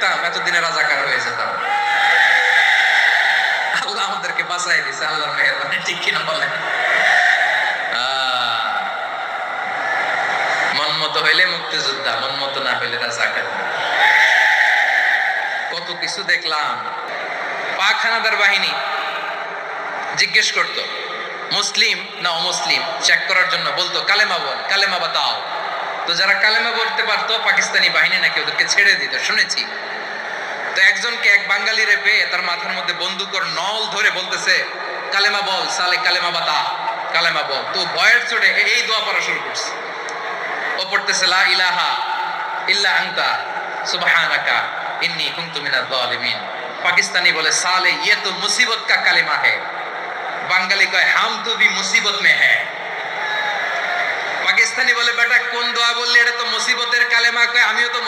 দেখতাম এতদিনে রাজাকার হয়ে যেতাম। আল্লাহ আমাদেরকে বাঁচাই দিয়েছে, আল্লাহর মেহেরবানি, ঠিক কিনা বলেন? মন মতো হইলে মুক্তিযোদ্ধা, মন মতো না হইলে রাজাকার। কত কিছু দেখলাম। পাক হানাদার বাহিনী জিজ্ঞেস করতো মুসলিম না অমুসলিম চেক করার জন্য, বলতো কালেমা বল, কালেমা বাতাও। তো যারা কালেমা বলতে পারতো পাকিস্তানি বাহিনী নাকি ওদেরকে ছেড়ে দিত, শুনেছি। তো একজনকে, এক বাঙালিরে পেয়ে তার মাথার মধ্যে বন্দুকের নল ধরে বলতেছে কালেমা বল সালে, কালেমা বাতা, কালেমা বল। তো ভয়ের চোটে এই দোয়া পড়া শুরু করছে। ও পড়তেছে লা ইলাহা ইল্লা আনতা সুবহানাকা ইন্নী কুনতু মিনাজ জালিমিন। পাকিস্তানি বলে সালে ইয়ে তো মুসিবত কা কালেমা है। বাঙালি কয় হাম তো ভি মুসিবত মে है। পাকিস্তানি বলে বেটা কোন দোয়া বললি, এটা তো মুসিবতের কালেমা। কয় আমিও তো